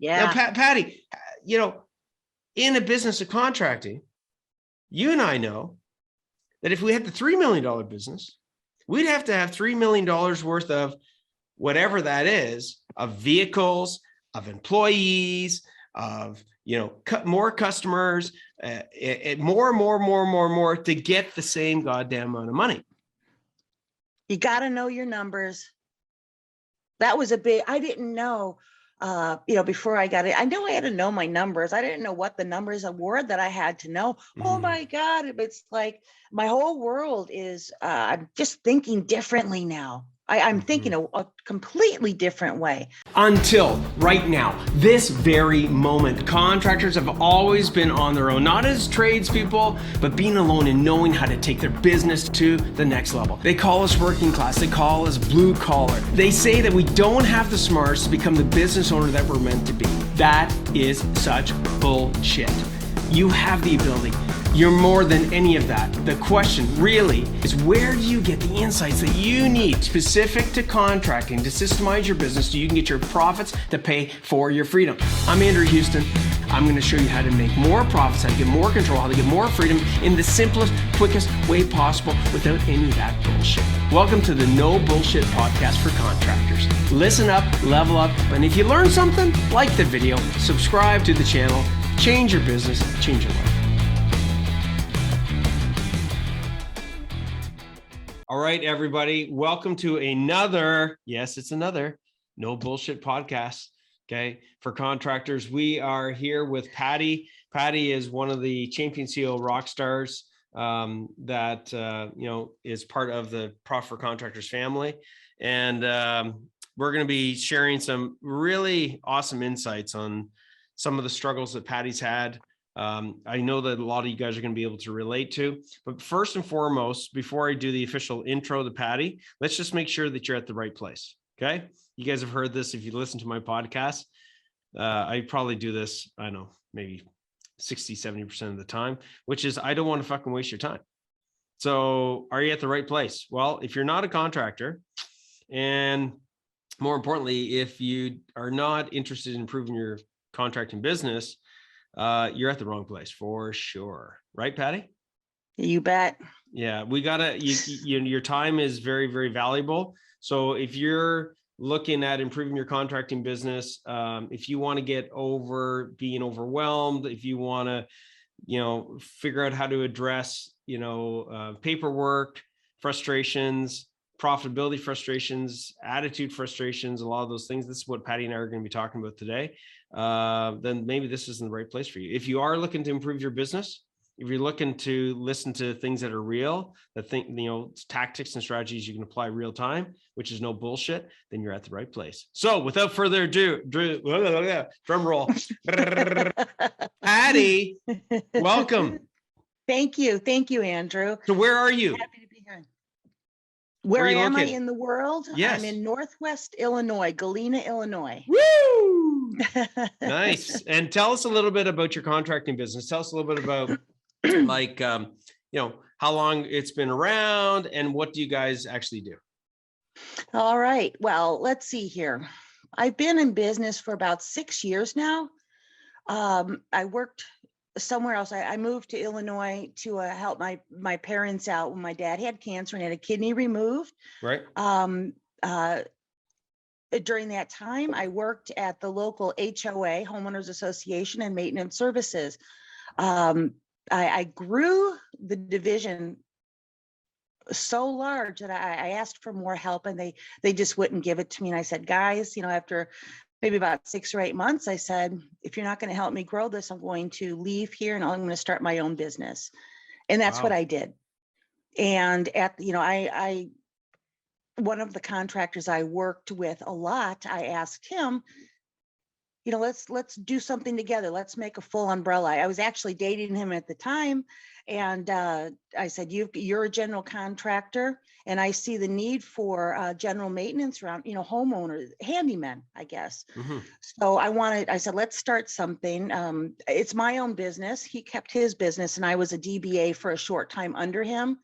Yeah. Now, Patti, in a business of contracting, you and I know that if we had the $3 million business, we'd have to have $3 million worth of whatever that is, of vehicles, of employees, of, more customers, more to get the same goddamn amount of money. You got to know your numbers. That was I didn't know, before I got it, I know I had to know my numbers. I didn't know what the numbers were that I had to know. Oh my God. It's like my whole world is, I'm just thinking differently now. I'm thinking a completely different way. Until right now, this very moment, contractors have always been on their own, not as tradespeople, but being alone and knowing how to take their business to the next level. They call us working class. They call us blue collar. They say that we don't have the smarts to become the business owner that we're meant to be. That is such bullshit. You have the ability. You're more than any of that. The question really is, where do you get the insights that you need specific to contracting to systemize your business so you can get your profits to pay for your freedom? I'm Andrew Houston. I'm going to show you how to make more profits, how to get more control, how to get more freedom in the simplest, quickest way possible without any of that bullshit. Welcome to the No Bullshit Podcast for Contractors. Listen up, level up, and if you learn something, like the video, subscribe to the channel, change your business, change your life. All right, everybody. Welcome to another, yes, it's another No Bullshit Podcast, okay, for contractors. We are here with Patti. Patti is one of the champion CEO Rockstars that, is part of the Profit for Contractors family. And we're going to be sharing some really awesome insights on some of the struggles that Patti's had. I know that a lot of you guys are going to be able to relate to, but first and foremost, before I do the official intro to Patti, let's just make sure that you're at the right place. Okay. You guys have heard this. If you listen to my podcast, I probably do this, I don't know, maybe 60, 70% of the time, which is, I don't want to fucking waste your time. So are you at the right place? Well, if you're not a contractor, and more importantly, if you are not interested in improving your contracting business, you're at the wrong place for sure. Right, Patti? You bet. Yeah, we gotta, your time is very, very valuable. So if you're looking at improving your contracting business, if you want to get over being overwhelmed, if you want to, figure out how to address, paperwork, frustrations, profitability frustrations, attitude frustrations, a lot of those things. This is what Patti and I are going to be talking about today. Then maybe this isn't the right place for you. If you are looking to improve your business, if you're looking to listen to things that are real, that tactics and strategies you can apply real time, which is no bullshit, then you're at the right place. So without further ado, drum roll. Patti, welcome. Thank you. Thank you, Andrew. So where are you? Happy to be here. Where am I in the world? Yes. I'm in Northwest Illinois, Galena, Illinois. Woo! Nice. And tell us a little bit about your contracting business. Tell us a little bit about how long it's been around and what do you guys actually do? All right. Well, let's see here. I've been in business for about 6 years now. I worked somewhere else. I moved to Illinois to help my parents out when my dad had cancer and had a kidney removed. Right. During that time, I worked at the local HOA, Homeowners Association, and maintenance services. I grew the division so large that I asked for more help, and they just wouldn't give it to me. And I said, guys, after maybe about 6 or 8 months, I said, if you're not going to help me grow this, I'm going to leave here and I'm going to start my own business. And that's what I did. And one of the contractors I worked with a lot, I asked him, let's do something together. Let's make a full umbrella. I was actually dating him at the time. And I said, you're a general contractor, and I see the need for general maintenance around, homeowners, handymen, I guess. Mm-hmm. So I said, let's start something. It's my own business. He kept his business, and I was a DBA for a short time under him,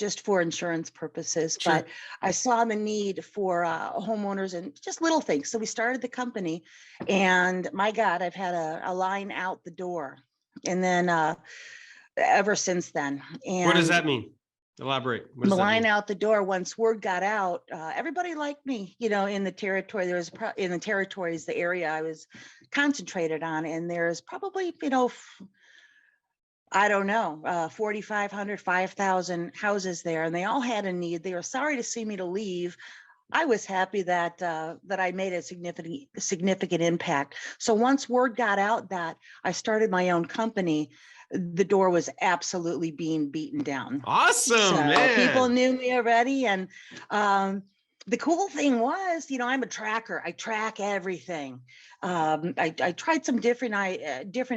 just for insurance purposes, Sure. but I saw the need for homeowners and just little things. So we started the company, and my God, I've had a line out the door. And then ever since then. And What does that mean? Elaborate. What the does that line mean? out the door, once word got out, everybody liked me, in the territory. There was in the territories, the area I was concentrated on, and there's probably, I don't know, 4,500, 5,000 houses there, and they all had a need. They were sorry to see me to leave. I was happy that that I made a significant impact. So once word got out that I started my own company, the door was absolutely being beaten down. Awesome, So man. people knew me already. And the cool thing was, I'm a tracker. I track everything. I tried some different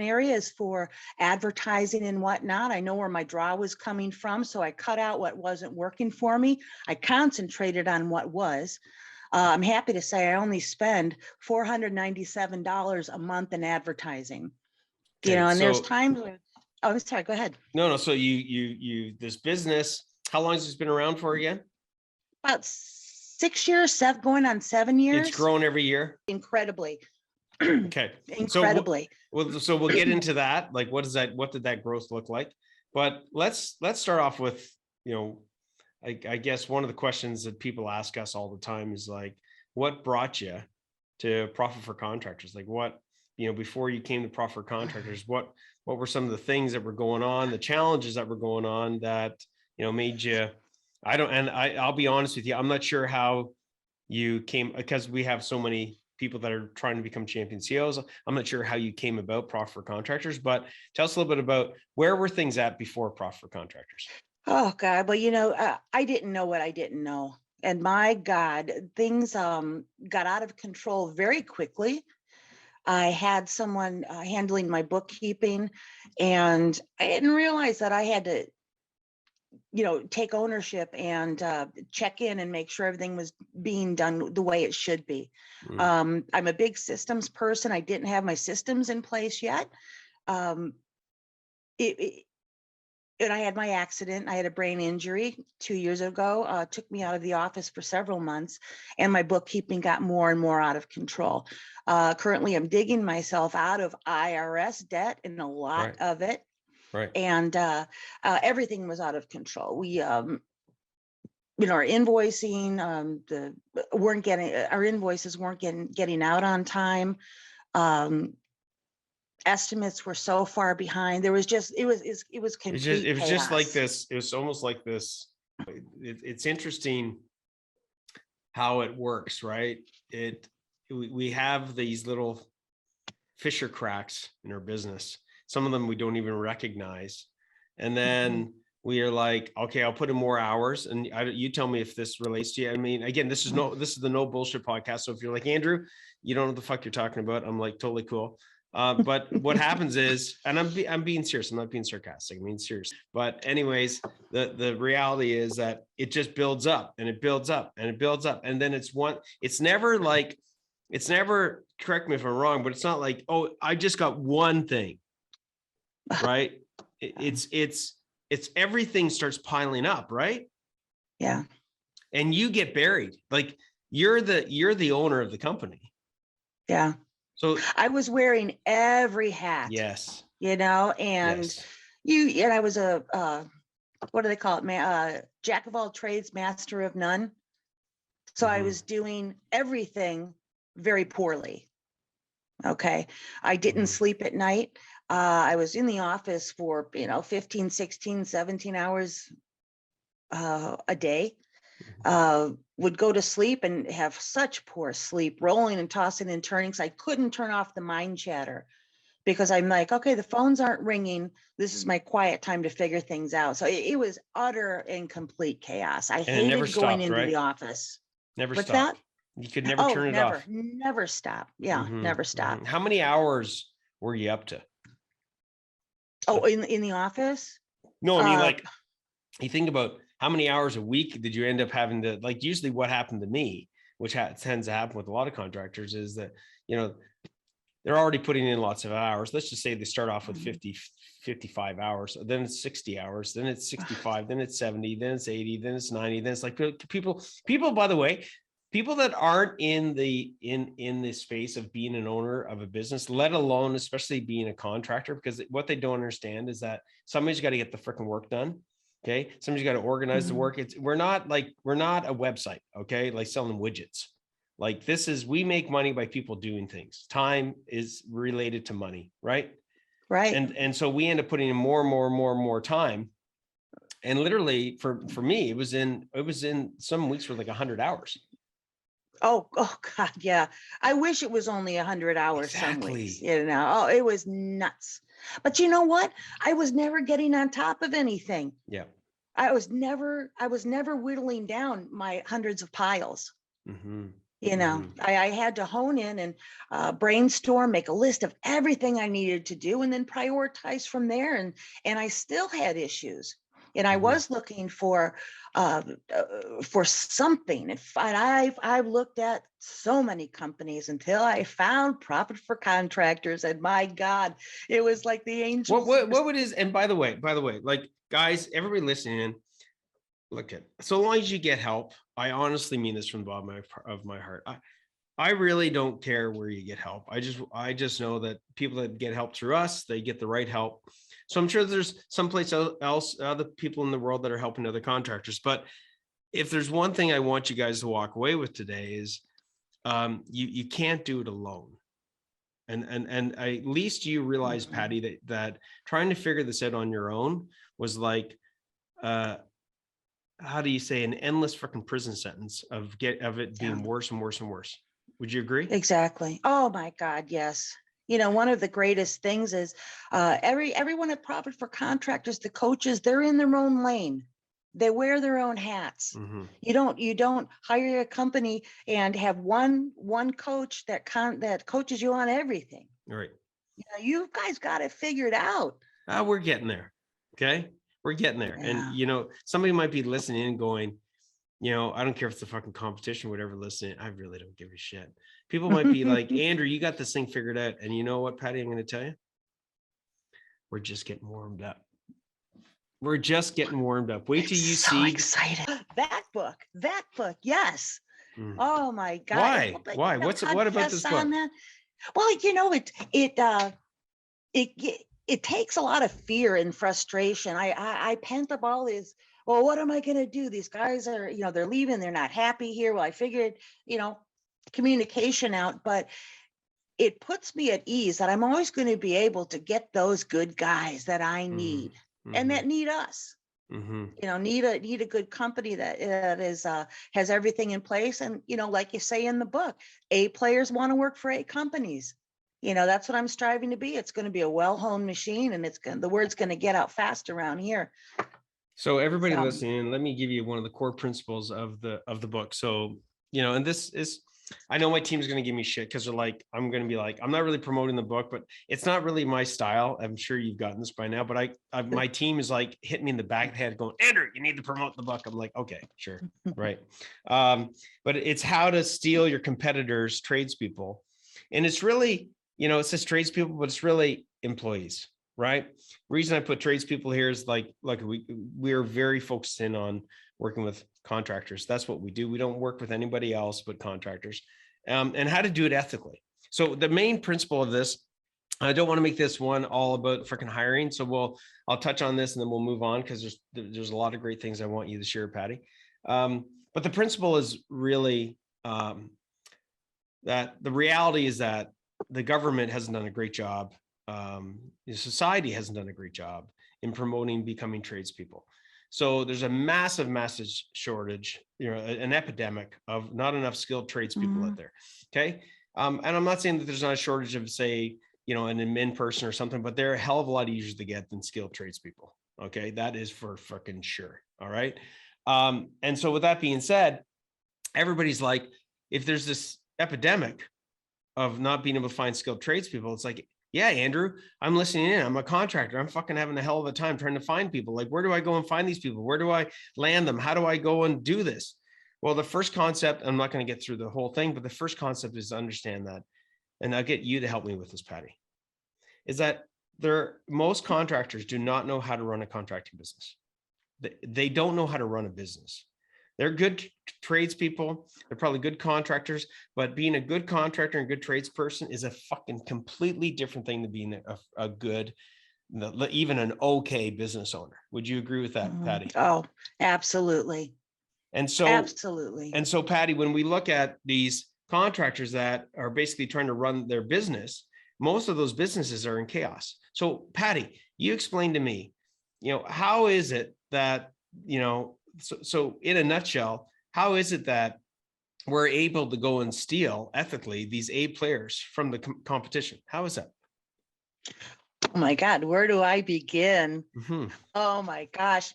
areas for advertising and whatnot. I know where my draw was coming from, so I cut out what wasn't working for me. I concentrated on what was. I'm happy to say I only spend $497 a month in advertising. Okay, And there's so- times where, oh, I'm sorry, go ahead. No. So you this business, how long has this been around for again? About 6 years, going on 7 years. It's grown every year. Incredibly. Okay. Incredibly. So we'll get into that. Like, what did that growth look like? But let's start off with, I guess one of the questions that people ask us all the time is like, what brought you to Profit for Contractors? Like what, before you came to Profit for Contractors, what were some of the things that were going on, the challenges that were going on that, made you, I'll be honest with you, I'm not sure how you came, because we have so many people that are trying to become champion CEOs. I'm not sure how you came about Profit for Contractors, but tell us a little bit about where were things at before Profit for Contractors? Oh God, well, I didn't know what I didn't know. And my God, things got out of control very quickly. I had someone handling my bookkeeping, and I didn't realize that I had to, take ownership and check in and make sure everything was being done the way it should be. I'm a big systems person. I didn't have my systems in place yet. And I had my accident. I had a brain injury 2 years ago, took me out of the office for several months, and my bookkeeping got more and more out of control. Currently, I'm digging myself out of IRS debt, and a lot of it. Right. And everything was out of control. We, our invoicing, our invoices weren't getting out on time. Estimates were so far behind. There was just, it was complete It was chaos. just like this. It was almost like this. It's interesting how it works, right? We have these little fissure cracks in our business. Some of them we don't even recognize. And then we are like, okay, I'll put in more hours. And you tell me if this relates to you. I mean, again, this is the no bullshit podcast. So if you're like, Andrew, you don't know what the fuck you're talking about, I'm like, totally cool. But what happens is, and I'm being serious, I'm not being sarcastic, I'm being serious. But anyways, the reality is that it just builds up and it builds up and it builds up. And then it's never, correct me if I'm wrong, but it's not like, oh, I just got one thing, right? It's everything starts piling up, right? Yeah. And you get buried. Like you're the owner of the company. Yeah. So I was wearing every hat. Yes. And Yes. and I was a what do they call it? Jack of all trades, master of none. So I was doing everything very poorly. Okay. I didn't sleep at night. I was in the office for, 15, 16, 17 hours a day. Would go to sleep and have such poor sleep, rolling and tossing and turning. So I couldn't turn off the mind chatter because I'm like, okay, the phones aren't ringing. This is my quiet time to figure things out. So it was utter and complete chaos. I hated never going stopped, into right? the office. Never What's stopped. that? You could never turn it off. Never stop. Yeah, never stop. How many hours were you up to? Oh, in the office? No, I mean, you think about how many hours a week did you end up having to, like, usually what happened to me, which tends to happen with a lot of contractors, is that, they're already putting in lots of hours. Let's just say they start off with 50, 55 hours, then it's 60 hours, then it's 65, then it's 70, then it's 80, then it's 90, then it's like people, by the way, people that aren't in the space of being an owner of a business, let alone especially being a contractor, because what they don't understand is that somebody's got to get the freaking work done. Okay. Somebody's got to organize the work. We're not a website. Okay. Like selling widgets. Like we make money by people doing things. Time is related to money. Right. Right. And so we end up putting in more time. And literally for me, it was in some weeks for like 100 hours. Oh God. Yeah. I wish it was only 100 hours. Exactly. Some weeks, oh, it was nuts. But you know what? I was never getting on top of anything. Yeah. I was never whittling down my hundreds of piles. I had to hone in and brainstorm, make a list of everything I needed to do, and then prioritize from there. And I still had issues. And I was looking for something. I've looked at so many companies until I found Profit for Contractors, and my God, it was like the angels. What it is? And by the way, like guys, everybody listening in, look at, so long as you get help, I honestly mean this from the bottom of my heart. I really don't care where you get help. I just know that people that get help through us, they get the right help. So I'm sure there's someplace else, other people in the world that are helping other contractors. But if there's one thing I want you guys to walk away with today is you can't do it alone. And at least you realize, Patti, that trying to figure this out on your own was like, how do you say, an endless freaking prison sentence of it being worse and worse and worse. Would you agree? Exactly. Oh my God, yes. One of the greatest things is everyone at Profit for Contractors, the coaches, they're in their own lane. They wear their own hats. You don't hire a company and have one coach that coaches you on everything. Right. You guys got it figured out. We're getting there. Okay. We're getting there. Yeah. And, somebody might be listening and going, I don't care if it's a fucking competition, whatever, listening. I really don't give a shit. People might be like, Andrew, you got this thing figured out. And you know what, Patti, I'm going to tell you, we're just getting warmed up. We're just getting warmed up. Wait till you see. Excited. That book. Yes. Oh my God. Why? What about this book? Well, it takes a lot of fear and frustration. I pent up all this. Well, what am I going to do? These guys are, they're leaving. They're not happy here. Well, I figured, communication out, but it puts me at ease that I'm always going to be able to get those good guys that I need and that need us. Need a good company that has everything in place. And, like you say in the book, A players want to work for A companies. That's what I'm striving to be. It's going to be a well-honed machine, and the word's going to get out fast around here. So everybody listening, let me give you one of the core principles of the book. So, and this is, I know my team's going to give me shit because they're like, I'm going to be like, I'm not really promoting the book, but it's not really my style. I'm sure you've gotten this by now, but my team is like hitting me in the back of the head going, Andrew, you need to promote the book. I'm like, okay, sure. Right. But it's how to steal your competitors' tradespeople. And it's really, it says tradespeople, but it's really employees. Right. Reason I put tradespeople here is like we are very focused in on working with contractors. That's what we do. We don't work with anybody else but contractors, and how to do it ethically. So the main principle of this, I don't want to make this one all about freaking hiring. So I'll touch on this and then we'll move on because there's a lot of great things I want you to share, Patti. But the principle is really that the reality is that the government hasn't done a great job. Society hasn't done a great job in promoting becoming tradespeople. So there's a massive shortage, an epidemic of not enough skilled tradespeople out there. Okay. And I'm not saying that there's not a shortage of, say, an admin person or something, but they're a hell of a lot easier to get than skilled tradespeople. Okay. That is for fucking sure. All right. And so with that being said, everybody's like, if there's this epidemic of not being able to find skilled tradespeople, it's like, yeah, Andrew, I'm listening in. I'm a contractor. I'm fucking having a hell of a time trying to find people. Like, where do I go and find these people? Where do I land them? How do I go and do this? Well, the first concept, I'm not going to get through the whole thing, but the first concept is to understand that and I'll get you to help me with this, Patti, is that most contractors do not know how to run a contracting business. They don't know how to run a business. They're good tradespeople. They're probably good contractors, but being a good contractor and good tradesperson is a fucking completely different thing than being a good, even an okay business owner. Would you agree with that, Patti? Oh, absolutely. And so, absolutely. And so, Patti, when we look at these contractors that are basically trying to run their business, most of those businesses are in chaos. So, Patti, you explain to me, how is it that, so in a nutshell, how is it that we're able to go and steal ethically these A players from the competition? How is that? Oh my God, where do I begin? Mm-hmm. Oh my gosh.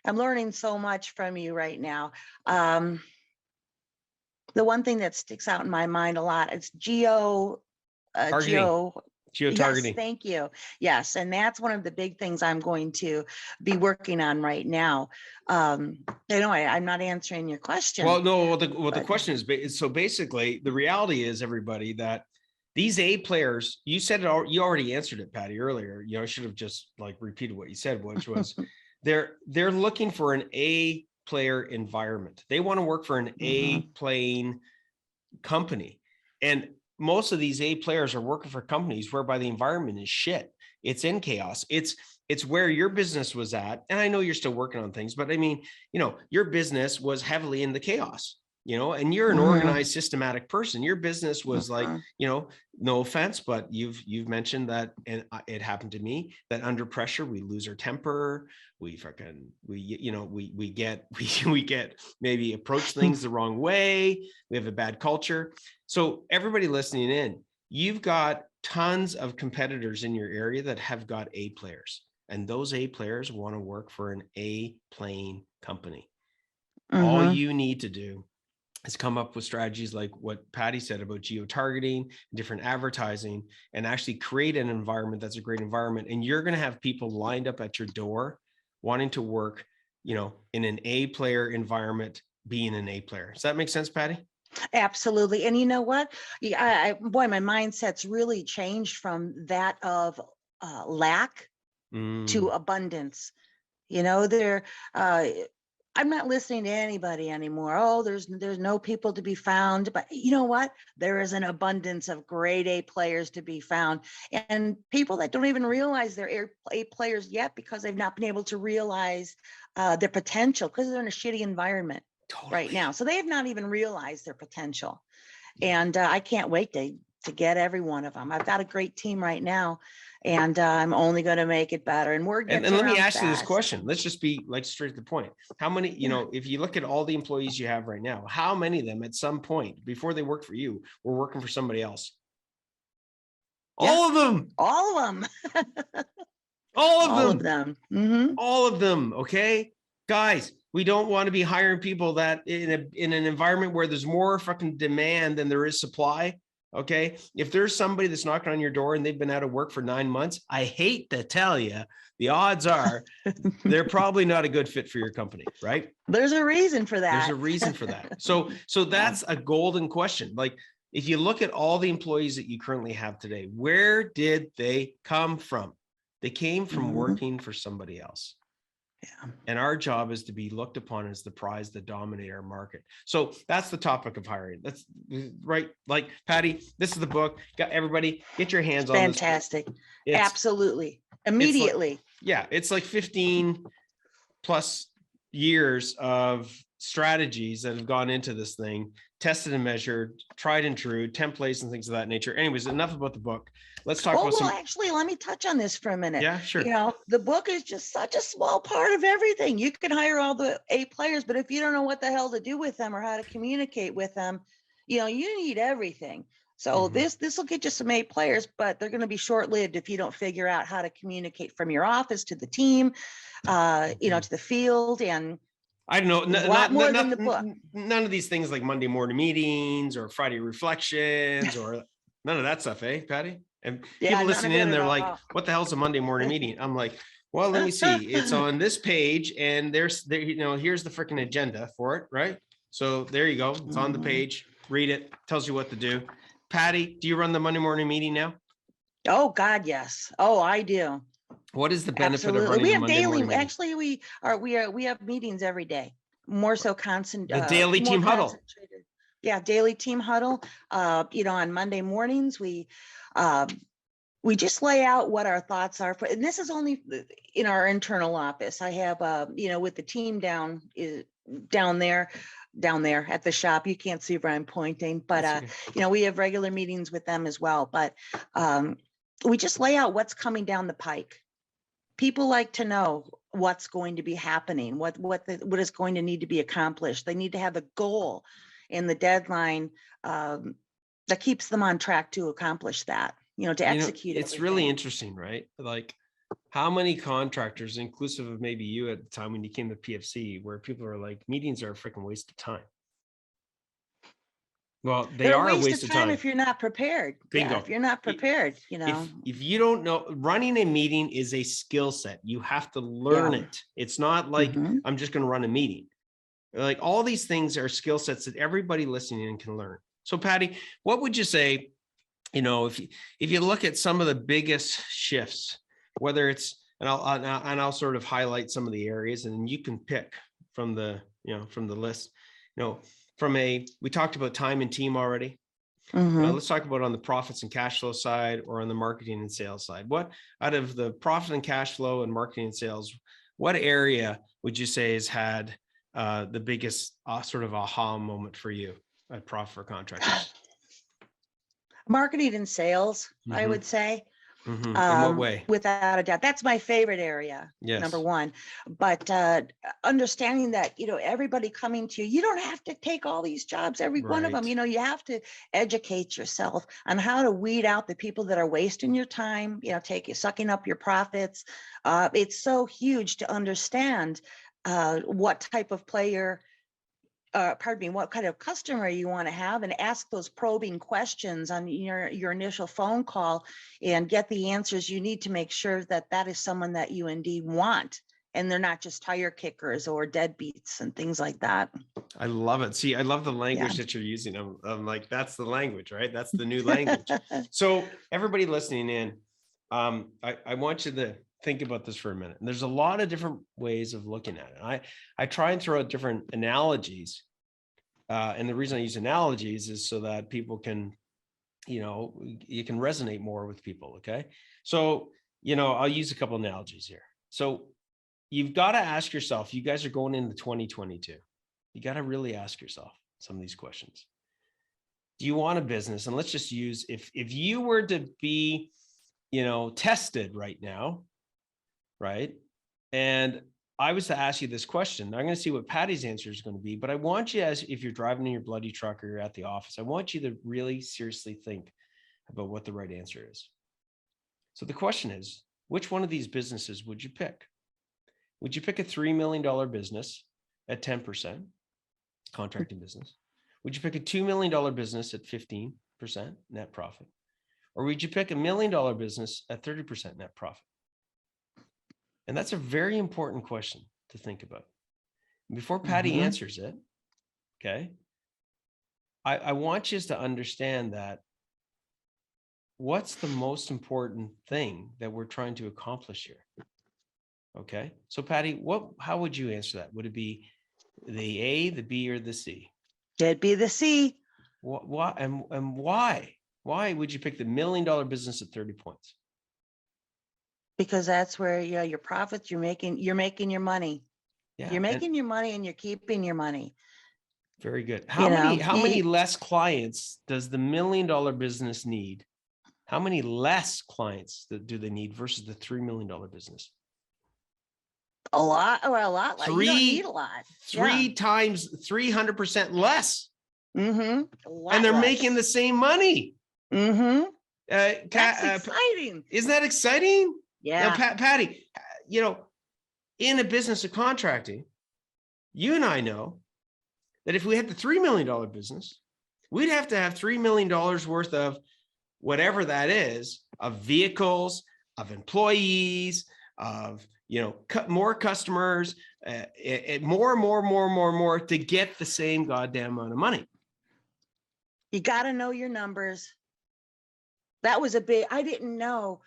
I'm learning so much from you right now. The one thing that sticks out in my mind a lot is Geotargeting. Yes, thank you. Yes, and that's one of the big things I'm going to be working on right now. I'm not answering your question. Well, no. The question is, so basically, the reality is, everybody, that these A players, you said it. You already answered it, Patti, earlier. I should have just repeated what you said, which was they're looking for an A player environment. They want to work for an A playing company, and most of these A players are working for companies whereby the environment is shit. It's in chaos. It's where your business was at. And I know you're still working on things, but I mean, your business was heavily in the chaos, and you're an organized, systematic person. Your business was no offense, but you've mentioned that, and it happened to me, that under pressure, we lose our temper. We get maybe approach things the wrong way. We have a bad culture. So everybody listening in, you've got tons of competitors in your area that have got A players, and those A players want to work for an A playing company. All you need to do is come up with strategies like what Patti said about geo-targeting, different advertising, and actually create an environment that's a great environment. And you're going to have people lined up at your door wanting to work, in an A player environment, being an A player. Does that make sense, Patti? Absolutely. And you know what? My mindset's really changed from that of lack to abundance. I'm not listening to anybody anymore. Oh, there's no people to be found. But you know what? There is an abundance of grade A players to be found, and people that don't even realize they're A players yet because they've not been able to realize their potential because they're in a shitty environment right now. So they have not even realized their potential. And I can't wait to get every one of them. I've got a great team right now, and I'm only going to make it better. And and let me ask you this question. Let's just be straight to the point. How many, if you look at all the employees you have right now, how many of them at some point before they work for you were working for somebody else? Yeah. All of them. All of them. All of them. Mm-hmm. All of them. Okay, guys. We don't want to be hiring people that in an environment where there's more fucking demand than there is supply. Okay. If there's somebody that's knocking on your door and they've been out of work for 9 months, I hate to tell you, the odds are they're probably not a good fit for your company, right? There's a reason for that. There's a reason for that. So that's a golden question. If you look at all the employees that you currently have today, where did they come from? They came from working for somebody else. Yeah. And our job is to be looked upon as the prize that dominate our market. So that's the topic of hiring. That's right. Like, Patti, this is the book. Got everybody, get your hands on this. Fantastic. Absolutely. Immediately. It's like 15 plus years of strategies that have gone into this thing, tested and measured, tried and true, templates and things of that nature. Anyways, enough about the book. Let's talk about some. Actually, let me touch on this for a minute. Yeah, sure. The book is just such a small part of everything. You can hire all the A players, but if you don't know what the hell to do with them or how to communicate with them, you need everything. So this will get you some A players, but they're going to be short-lived if you don't figure out how to communicate from your office to the team, to the field. And I don't know. None of these things like Monday morning meetings or Friday reflections or none of that stuff, Patti? And people listening in, they're like, what the hell's a Monday morning meeting? I'm like, well, let me see. It's on this page and here's the freaking agenda for it, right? So there you go. It's on the page. Read it. Tells you what to do. Patti, do you run the Monday morning meeting now? Oh, God, yes. Oh, I do. What is the benefit of Absolutely. running We the have Monday daily, morning meeting? actually, we have meetings every day, more so The daily more team huddle. concentrated. Yeah, daily team huddle. On Monday mornings, we just lay out what our thoughts are for, and this is only in our internal office. I have, with the team down there at the shop. You can't see where I'm pointing, but Okay. we have regular meetings with them as well. But we just lay out what's coming down the pike. People like to know what's going to be happening, what is going to need to be accomplished. They need to have a goal and the deadline that keeps them on track to accomplish that, to execute. It's really interesting, right? Like how many contractors, inclusive of maybe you at the time when you came to PFC, where people are like, meetings are a freaking waste of time. Well, they're a waste of time if you're not prepared. Bingo. Yeah, if you're not prepared, If you don't know, running a meeting is a skill set. You have to learn it. It's not like I'm just going to run a meeting. Like all these things are skill sets that everybody listening in can learn. So Patti, what would you say, if you look at some of the biggest shifts, whether it's, and I'll sort of highlight some of the areas, and then you can pick from the list, we talked about time and team already. Let's talk about on the profits and cash flow side or on the marketing and sales side. What out of the profit and cash flow and marketing and sales, what area would you say has had the biggest sort of aha moment for you at Profit for Contractors? Marketing and sales, I would say. In what way? Without a doubt, that's my favorite area. Yes. Number one, but understanding that everybody coming to you, you don't have to take all these jobs, every one of them. You have to educate yourself on how to weed out the people that are wasting your time. Sucking up your profits. It's so huge to understand what type of player. What kind of customer you want to have, and ask those probing questions on your initial phone call and get the answers you need to make sure that is someone that you indeed want. And they're not just tire kickers or deadbeats and things like that. I love it. See, I love the language that you're using. I'm like, that's the language, right? That's the new language. So everybody listening in, I want you to think about this for a minute. And there's a lot of different ways of looking at it. I try and throw out different analogies. And the reason I use analogies is so that people can, you can resonate more with people. Okay. So, I'll use a couple analogies here. So you've got to ask yourself, you guys are going into 2022. You got to really ask yourself some of these questions. Do you want a business? And let's just use, if you were to be, tested right now, right? And I was to ask you this question. I'm going to see what Patti's answer is going to be, but I want you, as if you're driving in your bloody truck or you're at the office, I want you to really seriously think about what the right answer is. So the question is, which one of these businesses would you pick? Would you pick a $3 million business at 10%, contracting business? Would you pick a $2 million business at 15% net profit? Or would you pick $1 million business at 30% net profit? And that's a very important question to think about. Before Patti answers it, okay, I want you to understand that what's the most important thing that we're trying to accomplish here? Okay, so Patti, how would you answer that? Would it be the A, the B, or the C? It'd be the C. What and why? Why would you pick the $1 million business at 30 points? Because that's where your profits, you're making your money. Yeah, you're making your money and you're keeping your money. Very good. How many less clients does the $1 million business need? How many less clients do they need versus the $3 million business? A lot. You don't need a lot. Three times 300% less. And they're making the same money. That's exciting. Isn't that exciting? Yeah. Now, Patti, in a business of contracting, you and I know that if we had the $3 million business, we'd have to have $3 million worth of whatever that is, of vehicles, of employees, of, cut more customers, more to get the same goddamn amount of money. You got to know your numbers. That was I didn't know,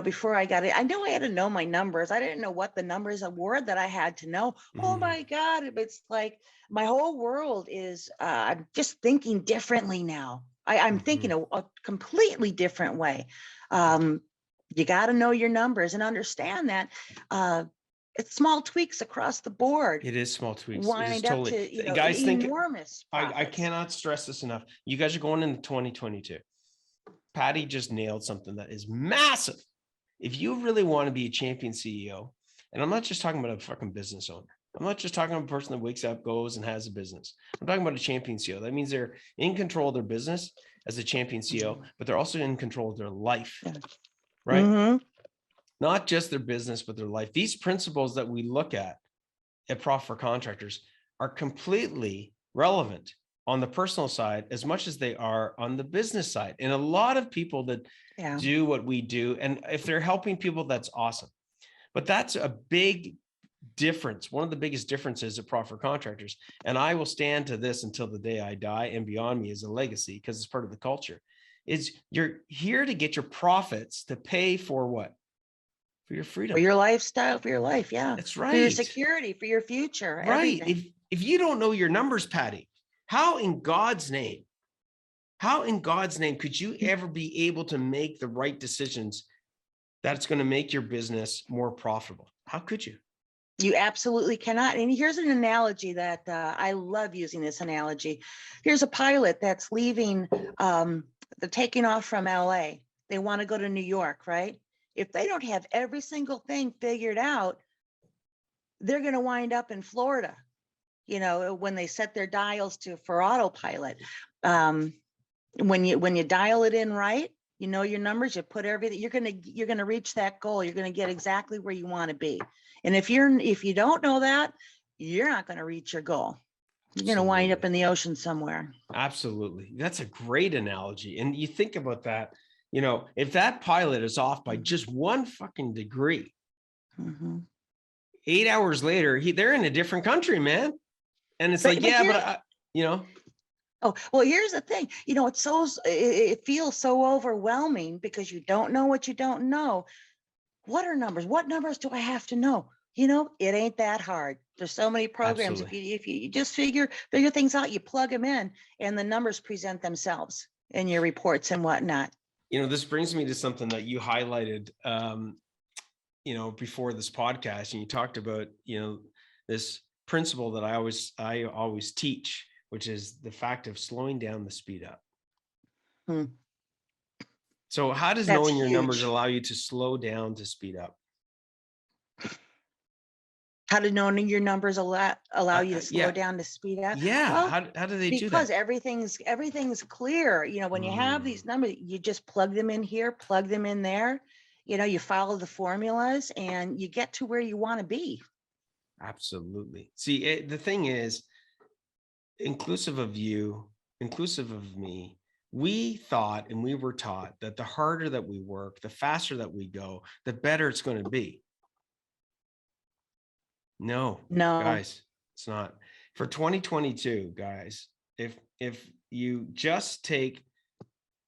before I got it, I know I had to know my numbers. I didn't know what the numbers were that I had to know. Oh my God. It's like my whole world is, I'm just thinking differently now. I'm thinking a completely different way. You got to know your numbers and understand that it's small tweaks across the board. It is small tweaks. Wind it is up totally. to, Guys, enormous I cannot stress this enough. You guys are going into 2022. Patti just nailed something that is massive. If you really want to be a champion CEO, and I'm not just talking about a fucking business owner. I'm not just talking about a person that wakes up, goes and has a business. I'm talking about a champion CEO. That means they're in control of their business as a champion CEO, but they're also in control of their life, right? Not just their business, but their life. These principles that we look at Profit for Contractors are completely relevant on the personal side as much as they are on the business side. And a lot of people that do what we do, and if they're helping people, that's awesome. But that's a big difference. One of the biggest differences at Profit for Contractors, and I will stand to this until the day I die and beyond me as a legacy, because it's part of the culture, is you're here to get your profits to pay for what? For your freedom. For your lifestyle, for your life. Yeah. That's right. For your security, for your future. Right. Everything. If you don't know your numbers, Patti, how in God's name could you ever be able to make the right decisions that's going to make your business more profitable? How could you? You absolutely cannot. And here's an analogy that I love using this analogy. Here's a pilot that's leaving, they're taking off from LA. They want to go to New York, right? If they don't have every single thing figured out, they're going to wind up in Florida, when they set their dials for autopilot. When you dial it in right, your numbers, you put everything, you're going to reach that goal. You're going to get exactly where you want to be. And if you don't know that, you're not going to reach your goal. You're going to wind up in the ocean somewhere. Absolutely. That's a great analogy. And you think about that, if that pilot is off by just one fucking degree, 8 hours later, they're in a different country, man. And it's Oh, well, here's the thing, it feels so overwhelming because you don't know what you don't know. What are numbers? What numbers do I have to know? It ain't that hard. There's so many programs. Absolutely. If you just figure things out, you plug them in and the numbers present themselves in your reports and whatnot. This brings me to something that you highlighted, before this podcast, and you talked about, this principle that I always teach, which is the fact of slowing down the speed up. So how does knowing your numbers allow you to slow down to speed up? How did knowing your numbers allow you to slow down to speed up? Yeah. Well, how do they do that? Because everything's clear. When you have these numbers, you just plug them in here, plug them in there. You follow the formulas and you get to where you want to be. Absolutely. See, the thing is, inclusive of you, inclusive of me, we thought and we were taught that the harder that we work, the faster that we go, the better it's going to be. No, guys, it's not. For 2022, guys, if you just take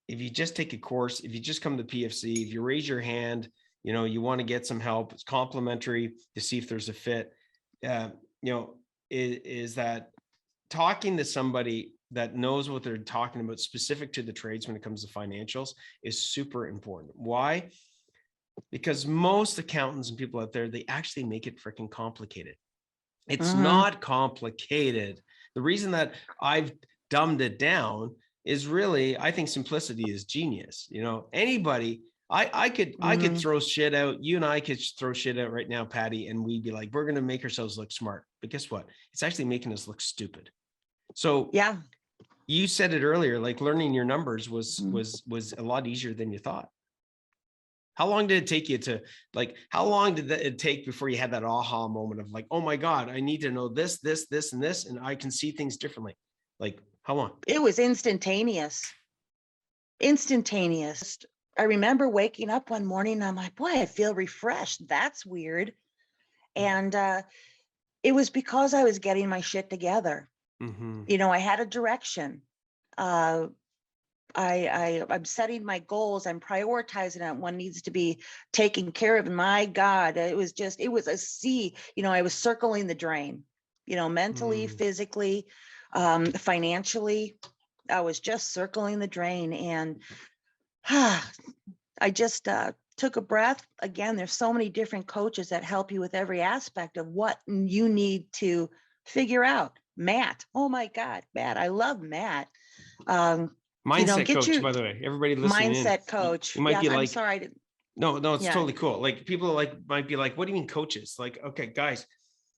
a course, if you just come to PFC, if you raise your hand, you want to get some help, it's complimentary to see if there's a fit. Is that talking to somebody that knows what they're talking about specific to the trades when it comes to financials is super important. Why? Because most accountants and people out there, they actually make it freaking complicated. It's not complicated. The reason that I've dumbed it down is really, I think simplicity is genius. Anybody, I could throw shit out. You and I could throw shit out right now, Patti, and we'd be like, we're going to make ourselves look smart. But guess what? It's actually making us look stupid. So yeah, you said it earlier, like learning your numbers was a lot easier than you thought. How long did it take you to how long did it take before you had that aha moment of like, oh my God, I need to know this, this, this, and this, and I can see things differently? Like how long? It was instantaneous. I remember waking up one morning and I'm like, boy, I feel refreshed. That's weird. And it was because I was getting my shit together. Mm-hmm. You know, I had a direction. Uh, I'm setting my goals. I'm prioritizing on what needs to be taken care of. And my God, it was a sea. You know, I was circling the drain, you know, mentally, physically, financially. I was just circling the drain. And I just took a breath. Again, there's so many different coaches that help you with every aspect of what you need to figure out. Matt, oh my God, Matt, I love Matt. You know, Mindset get coach, your by the way, everybody listening in, mindset coach. you might Yes, be I'm like, sorry. I didn't, no, it's yeah. totally cool. Like people like might be like, what do you mean coaches? Like, okay, guys,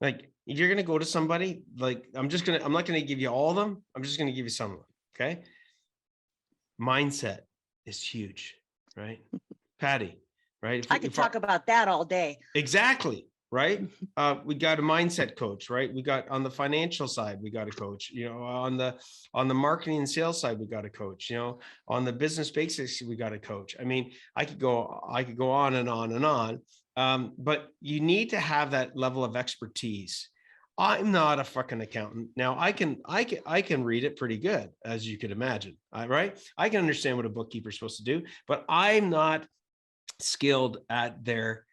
like if you're gonna go to somebody, like I'm not gonna give you all of them. I'm just gonna give you some of them. Okay. Mindset is huge, right? Patti, right? I could talk about that all day. Exactly, right? We got a mindset coach, right? We got on the financial side, we got a coach, you know, on the marketing and sales side, we got a coach, you know, on the business basics, we got a coach. I mean, I could go on and on and on. But you need to have that level of expertise. I'm not a fucking accountant. Now I can read it pretty good, as you could imagine. Right? I can understand what a bookkeeper is supposed to do, but I'm not skilled at their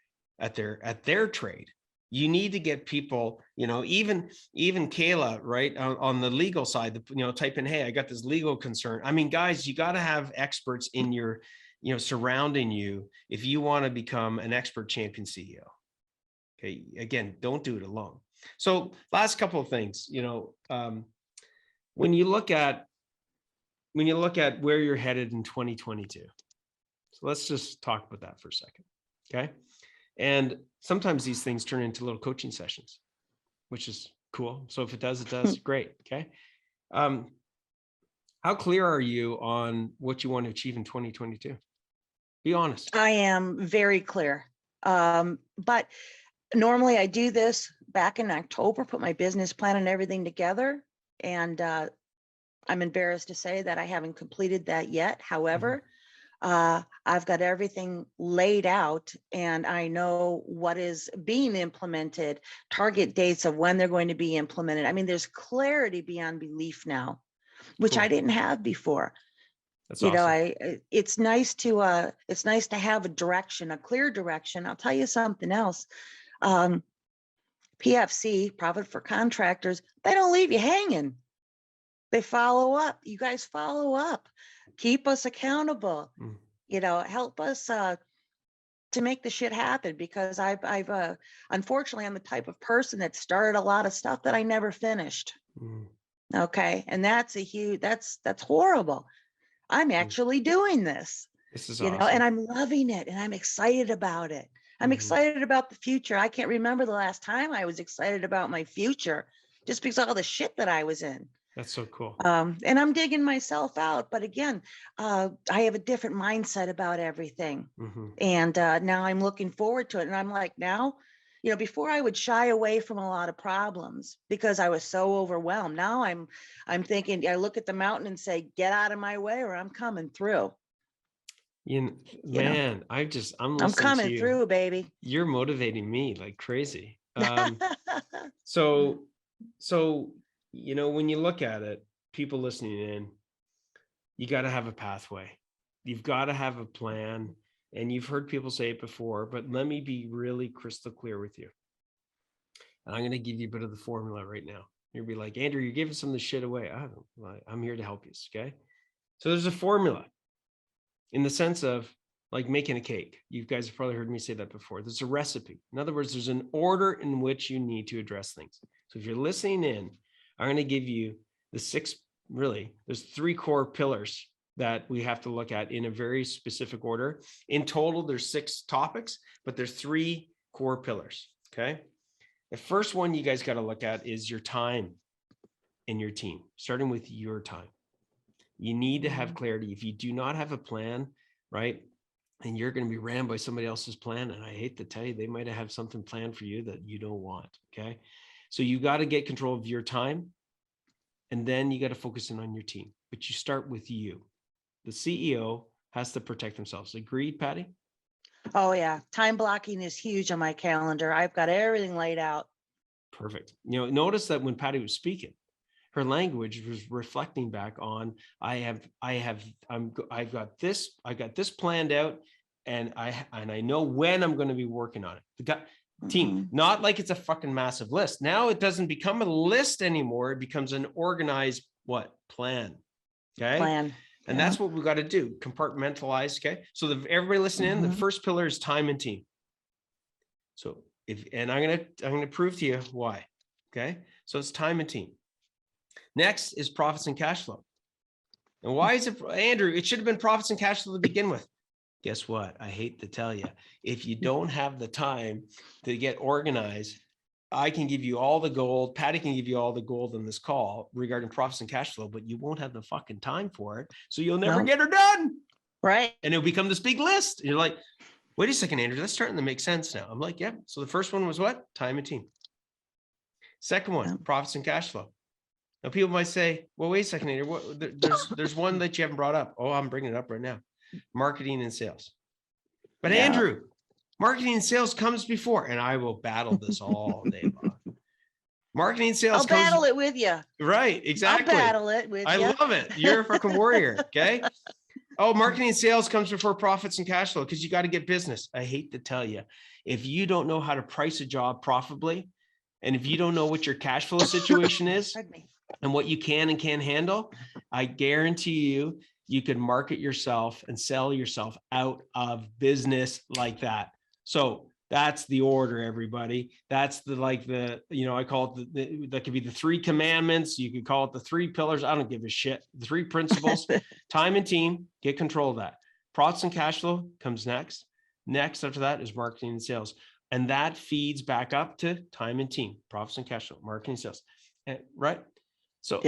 trade. You need to get people, you know, even Kayla, right, on the legal side, you know, type in, hey, I got this legal concern. I mean, guys, you got to have experts in your, you know, surrounding you if you want to become an expert champion CEO. Okay, again, don't do it alone. So last couple of things, you know, when you look at where you're headed in 2022. So let's just talk about that for a second. Okay. And sometimes these things turn into little coaching sessions, which is cool. So if it does, great. Okay. How clear are you on what you want to achieve in 2022? Be honest. I am very clear. But normally I do this back in October, put my business plan and everything together. And I'm embarrassed to say that I haven't completed that yet. However, I've got everything laid out and I know what is being implemented, target dates of when they're going to be implemented. I mean, there's clarity beyond belief now, which I didn't have before. That's you know, awesome. it's nice to have a direction, a clear direction. I'll tell you something else. PFC, Profit for Contractors, they don't leave you hanging. They follow up. You guys follow up. Keep us accountable. You know, help us to make the shit happen, because I've unfortunately, I'm the type of person that started a lot of stuff that I never finished. Okay. And that's that's horrible. I'm actually doing this. This is you know, awesome. and I'm loving it and I'm excited about it. I'm excited about the future. I can't remember the last time I was excited about my future, just because of all the shit that I was in. That's so cool. And I'm digging myself out. But again, I have a different mindset about everything. And now I'm looking forward to it. And I'm like, now, you know, before I would shy away from a lot of problems because I was so overwhelmed. Now I'm thinking, I look at the mountain and say, get out of my way or I'm coming through. Man, I'm I'm listening coming to you. Through, baby. You're motivating me like crazy. So, you know, when you look at it, people listening in, you got to have a pathway. You've got to have a plan. And you've heard people say it before, but let me be really crystal clear with you. And I'm going to give you a bit of the formula right now. You'll be like, Andrew, you're giving some of the shit away. I'm here to help you. Okay. So there's a formula in the sense of like making a cake. You guys have probably heard me say that before. There's a recipe. In other words, there's an order in which you need to address things. So if you're listening in, I'm going to give you there's 3 core pillars that we have to look at in a very specific order. In total, there's 6 topics, but there's 3 core pillars. Okay. The first one you guys got to look at is your time and your team, starting with your time. You need to have clarity. If you do not have a plan, right, and you're going to be ran by somebody else's plan, and I hate to tell you, they might have something planned for you that you don't want. Okay. So you got to get control of your time, and then you got to focus in on your team. But you start with you, the CEO, has to protect themselves. Agreed, Patti? Oh yeah. Time blocking is huge on my calendar. I've got everything laid out. Perfect. Notice that when Patti was speaking, her language was reflecting back on, I've got this planned out, and I know when I'm going to be working on it. Team, not like it's a fucking massive list. Now it doesn't become a list anymore. It becomes an organized plan. Okay. Plan. And that's what we got to do. Compartmentalize. Okay. So everybody listening in, the first pillar is time and team. So I'm going to prove to you why. Okay. So it's time and team. Next is profits and cash flow. And why is it, Andrew? It should have been profits and cash flow to begin with. Guess what? I hate to tell you, if you don't have the time to get organized, I can give you all the gold. Patti can give you all the gold in this call regarding profits and cash flow, but you won't have the fucking time for it. So you'll never get her done. Right. And it'll become this big list. And you're like, wait a second, Andrew, that's starting to make sense now. I'm like, yeah. So the first one was what? Time and team. Second one, profits and cash flow. Now people might say, well, wait a second, Andrew, there's one that you haven't brought up. Oh, I'm bringing it up right now. Marketing and sales. But Andrew, marketing and sales comes before, and I will battle this all day long. Marketing and sales. I'll battle it with you. Right, exactly. I'll battle it with you. I love it. You're a fucking warrior. Okay. Oh, marketing and sales comes before profits and cash flow because you got to get business. I hate to tell you, if you don't know how to price a job profitably, and if you don't know what your cash flow situation is and what you can and can't handle, I guarantee you can market yourself and sell yourself out of business like that. So that's the order, everybody. That's I call it that could be the 3 commandments. You could call it the 3 pillars. I don't give a shit. The 3 principles, time and team, get control of that. Profits and cash flow comes next. Next after that is marketing and sales. And that feeds back up to time and team, profits and cash flow, marketing and sales. Right? So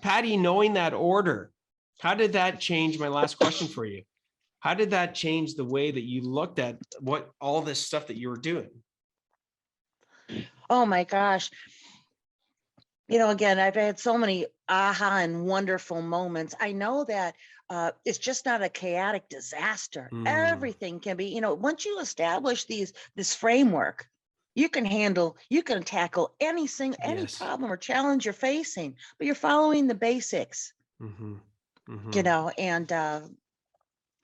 Patti, knowing that order, how did that change? My last question for you. How did that change the way that you looked at all this stuff that you were doing? Oh my gosh. Again, I've had so many aha and wonderful moments. I know that it's just not a chaotic disaster. Everything can be, once you establish this framework, you can tackle any problem or challenge you're facing, but you're following the basics, and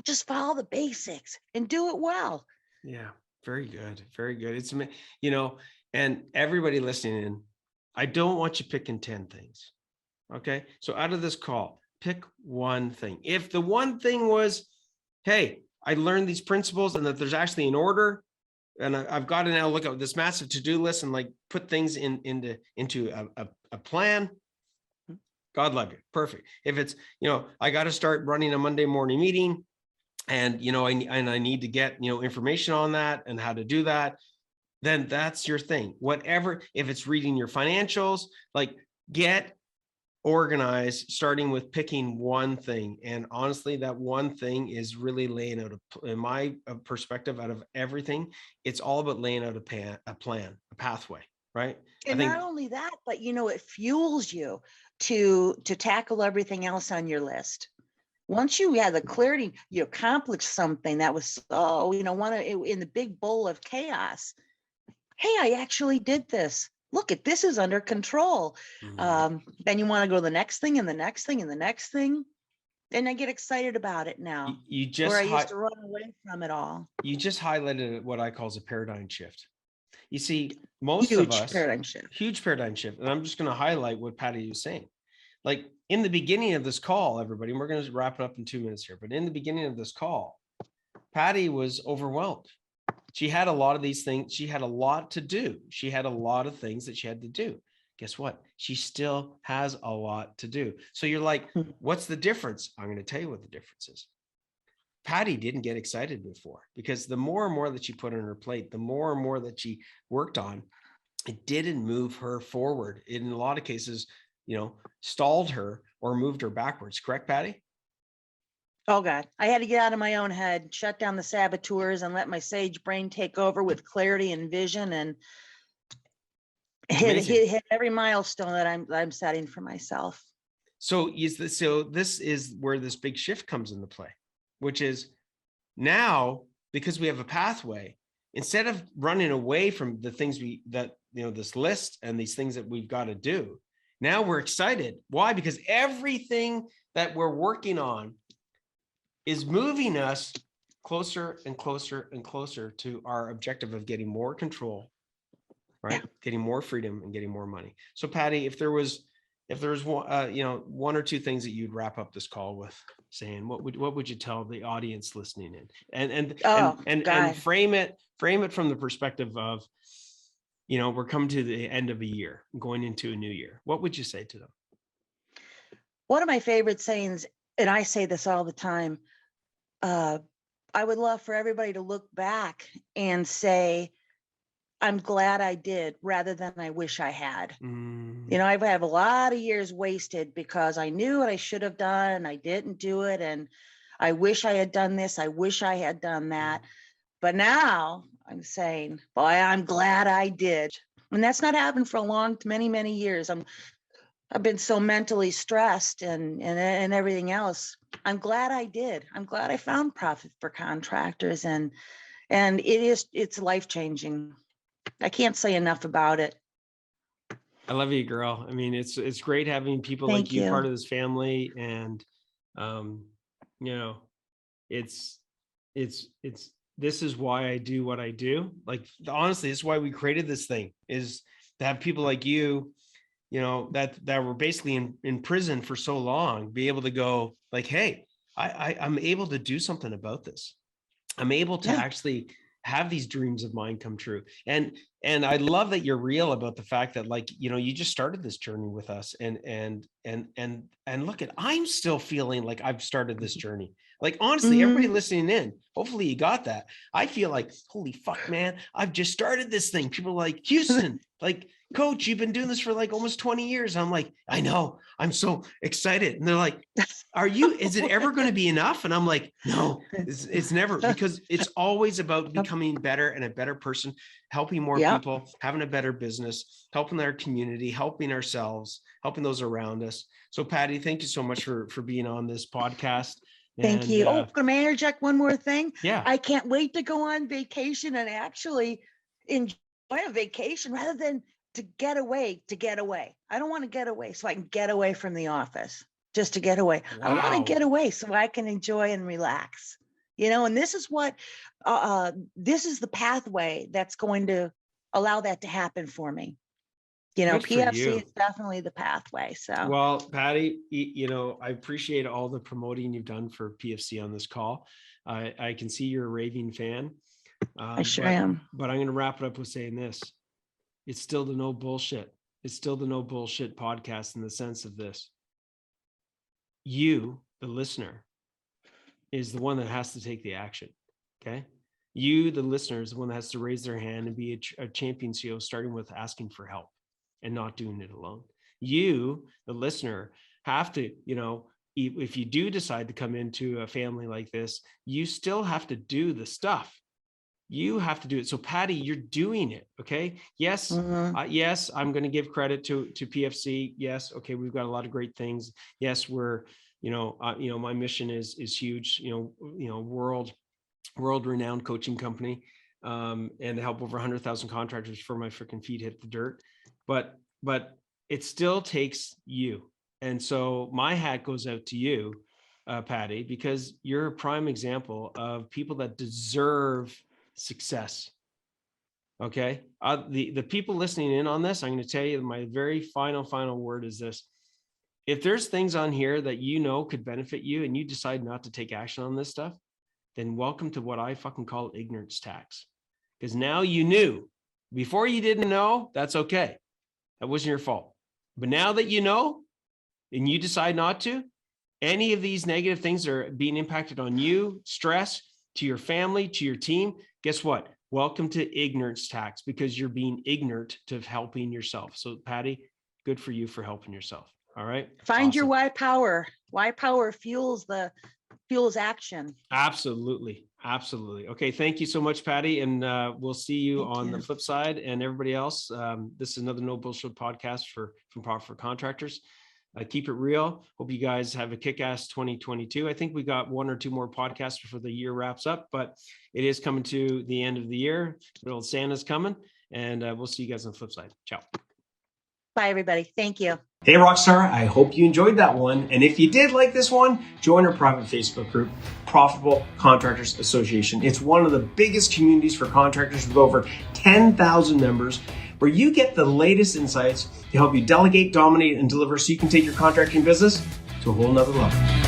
just follow the basics and do it well. Yeah, very good. Very good. It's, and everybody listening in, I don't want you picking 10 things. Okay. So out of this call, pick one thing. If the one thing was, hey, I learned these principles and that there's actually an order, and I've got to now look at this massive to-do list and put things into a plan. God love you. Perfect. If it's, I got to start running a Monday morning meeting, and, I need to get, information on that and how to do that, then that's your thing. Whatever, if it's reading your financials, get organized, starting with picking one thing. And honestly, that one thing is really laying out, in my perspective, out of everything, it's all about laying out a plan, a pathway, right? And not only that, but, it fuels you to tackle everything else on your list. Once you have the clarity, you accomplished something that was in the big bowl of chaos. Hey, I actually did this. Look, this is under control. Then you want to go to the next thing and the next thing and the next thing. Then I get excited about it now. I used to run away from it all. You just highlighted what I call as a paradigm shift. You see, most of us, huge paradigm shift. And I'm just going to highlight what Patti was saying. In the beginning of this call, everybody, and we're going to wrap it up in 2 minutes here, but in the beginning of this call, Patti was overwhelmed. She had a lot of these things. She had a lot to do. She had a lot of things that she had to do. Guess what? She still has a lot to do. So you're like, what's the difference? I'm going to tell you what the difference is. Patti didn't get excited before, because the more and more that she put on her plate, the more and more that she worked on, it didn't move her forward. In a lot of cases, stalled her or moved her backwards. Correct, Patti? Oh God, I had to get out of my own head, shut down the saboteurs, and let my sage brain take over with clarity and vision, and hit every milestone that I'm setting for myself. So this is where this big shift comes into play. which is now, because we have a pathway, instead of running away from the things this list and these things that we've got to do, now we're excited. Why? Because everything that we're working on is moving us closer and closer and closer to our objective of getting more control, right? Yeah. Getting more freedom and getting more money. So Patti, if there was one or two things that you'd wrap up this call with saying, what would you tell the audience listening in? And frame it from the perspective of, we're coming to the end of a year, going into a new year. What would you say to them? One of my favorite sayings, and I say this all the time, I would love for everybody to look back and say, I'm glad I did, rather than I wish I had. I have a lot of years wasted because I knew what I should have done and I didn't do it. And I wish I had done this. I wish I had done that. But now I'm saying, boy, I'm glad I did. And that's not happened for many, many years. I've been so mentally stressed and everything else. I'm glad I did. I'm glad I found Profit for Contractors, and it's life-changing. I can't say enough about it. I love you, girl. I mean, it's great having people Thank like you you. part of this family. And, this is why I do what I do. Like, honestly, this is why we created this thing, is to have people like you, that were basically in prison for so long, be able to go like, hey, I'm able to do something about this. I'm able to actually have these dreams of mine come true. And I love that you're real about the fact that, like, you just started this journey with us, and look at, I'm still feeling like I've started this journey. Like, honestly, everybody listening in, hopefully you got that. I feel like, holy fuck, man, I've just started this thing. People are like, Houston, like, Coach, you've been doing this for like almost 20 years. I'm like, I know, I'm so excited. And they're like, is it ever going to be enough? And I'm like, no, it's never, because it's always about becoming better and a better person, helping more people, having a better business, helping our community, helping ourselves, helping those around us. So Patti, thank you so much for being on this podcast. Thank you. Can I interject one more thing? Yeah. I can't wait to go on vacation and actually enjoy a vacation rather than to get away. I don't want to get away so I can get away from the office, just to get away. Wow. I want to get away so I can enjoy and relax, and this is what, this is the pathway that's going to allow that to happen for me. PFC is definitely the pathway. So, well, Patti, I appreciate all the promoting you've done for PFC on this call. I can see you're a raving fan. I sure am. But I'm going to wrap it up with saying this. It's still the no bullshit. It's still the no bullshit podcast in the sense of this. You, the listener, is the one that has to take the action. Okay. You, the listener, is the one that has to raise their hand and be a champion CEO, starting with asking for help and not doing it alone. You, the listener, have to, if you do decide to come into a family like this, you still have to do the stuff. You have to do it. So Patti, you're doing it. Okay. Yes. Yes. I'm going to give credit to PFC. Yes. Okay. We've got a lot of great things. Yes. We're, my mission is huge, world renowned coaching company, and to help over 100,000 contractors before my freaking feet hit the dirt. But it still takes you. And so my hat goes out to you, Patti, because you're a prime example of people that deserve success. Okay. The people listening in on this, I'm going to tell you my very final word is this. If there's things on here that could benefit you and you decide not to take action on this stuff, then welcome to what I fucking call ignorance tax. Because now you knew. Before you didn't know, that's okay. That wasn't your fault. But now that you know and you decide not to, any of these negative things are being impacted on you, stress, to your family, to your team, guess what? Welcome to ignorance tax, because you're being ignorant to helping yourself. So Patti, good for you for helping yourself. All right. Find your why power. Why power fuels action. Absolutely. Okay. Thank you so much, Patti. And we'll see you on the flip side. And everybody else, this is another No Bullshit podcast from Profit for Contractors. Keep it real. Hope you guys have a kick-ass 2022. I think we got 1 or 2 more podcasts before the year wraps up, but it is coming to the end of the year. Little Santa's coming, and we'll see you guys on the flip side. Ciao. Bye, everybody. Thank you. Hey, Rockstar, I hope you enjoyed that one. And if you did like this one, join our private Facebook group, Profitable Contractors Association. It's one of the biggest communities for contractors with over 10,000 members, where you get the latest insights to help you delegate, dominate, and deliver so you can take your contracting business to a whole nother level.